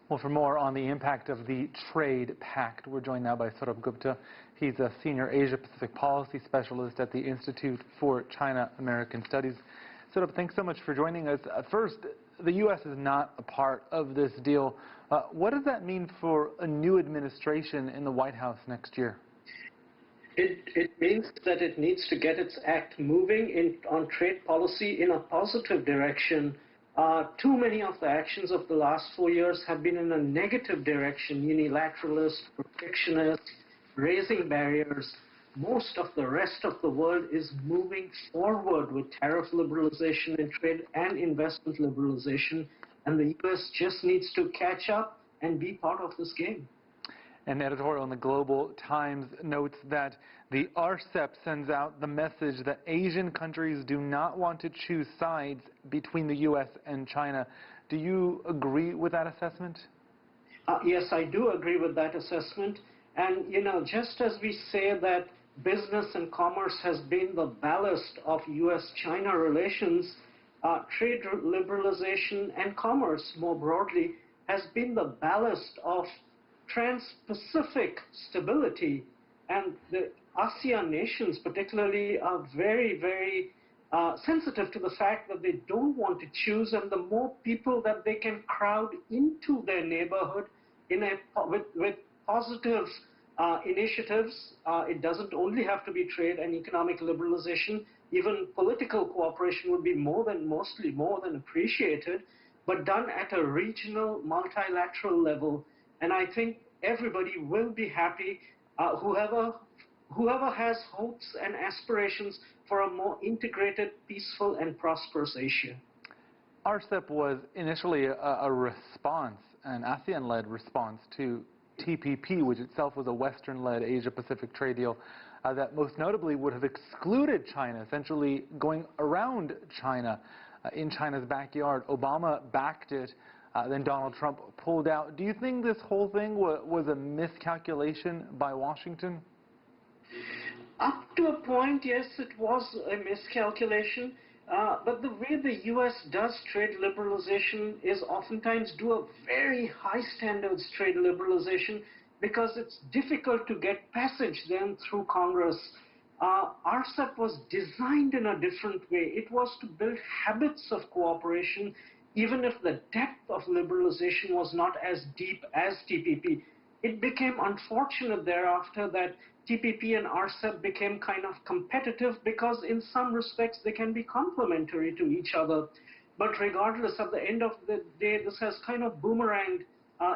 Well, for more on the impact of the trade pact, we're joined now by Sourabh Gupta. He's a senior Asia-Pacific policy specialist at the Institute for China-American Studies. Sourabh, thanks so much for joining us. First, the U.S. is not a part of this deal. What does that mean for a new administration in the White House next year? It means that it needs to get its act moving on trade policy in a positive direction. Too many of the actions of the last 4 years have been in a negative direction, unilateralist, protectionist, raising barriers. Most of the rest of the world is moving forward with tariff liberalization in trade and investment liberalization, and the U.S. just needs to catch up and be part of this game. An editorial in the Global Times notes that the RCEP sends out the message that Asian countries do not want to choose sides between the U.S. and China. Do you agree with that assessment? Yes, I do agree with that assessment. And, you know, just as we say that business and commerce has been the ballast of U.S.-China relations, trade liberalization and commerce more broadly has been the ballast of trans-Pacific stability, and the ASEAN nations particularly are very, very sensitive to the fact that they don't want to choose, and the more people that they can crowd into their neighborhood with positive initiatives, it doesn't only have to be trade and economic liberalization, even political cooperation would be mostly more than appreciated, but done at a regional multilateral level. And I think everybody will be happy, whoever has hopes and aspirations for a more integrated, peaceful, and prosperous Asia. RCEP was initially a response, an ASEAN-led response to TPP, which itself was a Western-led Asia-Pacific trade deal that most notably would have excluded China, essentially going around China in China's backyard. Obama backed it. Then Donald Trump pulled out. Do you think this whole thing was a miscalculation by Washington? Up to a point, yes, it was a miscalculation. But the way the U.S. does trade liberalization is oftentimes do a very high standards trade liberalization because it's difficult to get passage then through Congress. RCEP was designed in a different way. It was to build habits of cooperation, even if the depth of liberalization was not as deep as TPP. It became unfortunate thereafter that TPP and RCEP became kind of competitive because in some respects they can be complementary to each other. But regardless, at the end of the day, this has kind of boomeranged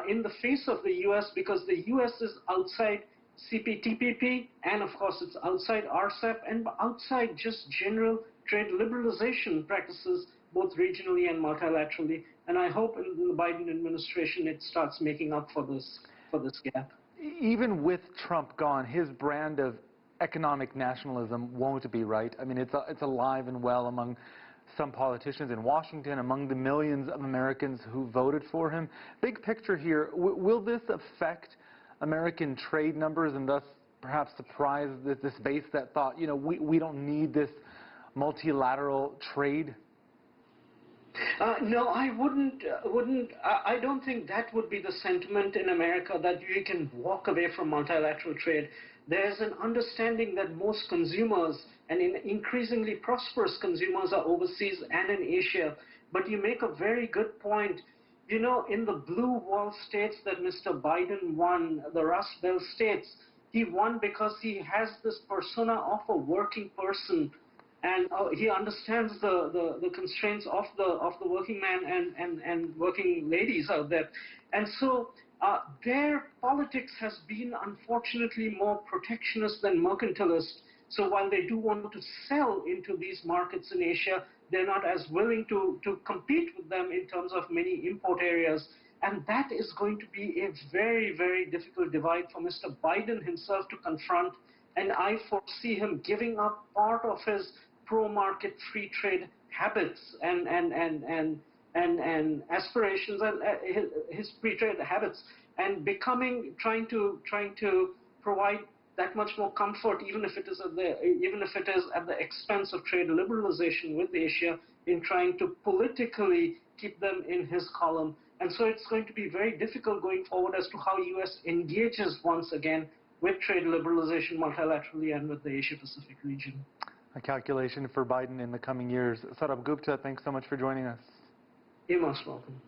in the face of the U.S. because the U.S. is outside CPTPP and of course it's outside RCEP and outside just general trade liberalization practices both regionally and multilaterally, and I hope in the Biden administration it starts making up for this gap. Even with Trump gone, his brand of economic nationalism won't be right. I mean, it's alive and well among some politicians in Washington, among the millions of Americans who voted for him. Big picture here, will this affect American trade numbers and thus perhaps surprise this base that thought, you know, we don't need this multilateral trade? No, I wouldn't. I don't think that would be the sentiment in America, that you can walk away from multilateral trade. There's an understanding that most consumers, and increasingly prosperous consumers, are overseas and in Asia. But you make a very good point. You know, in the blue wall states that Mr. Biden won, the Rust Belt states, he won because he has this persona of a working person. And he understands the constraints of the working man and working ladies out there. And so their politics has been, unfortunately, more protectionist than mercantilist. So while they do want to sell into these markets in Asia, they're not as willing to compete with them in terms of many import areas. And that is going to be a very, very difficult divide for Mr. Biden himself to confront. And I foresee him giving up part of his pro-market free trade habits and aspirations and his free trade habits, and trying to provide that much more comfort, even if it is at the expense of trade liberalization with Asia, in trying to politically keep them in his column. And so it's going to be very difficult going forward as to how U.S. engages once again with trade liberalization multilaterally and with the Asia-Pacific region. A calculation for Biden in the coming years. Sourabh Gupta, thanks so much for joining us. You're most welcome.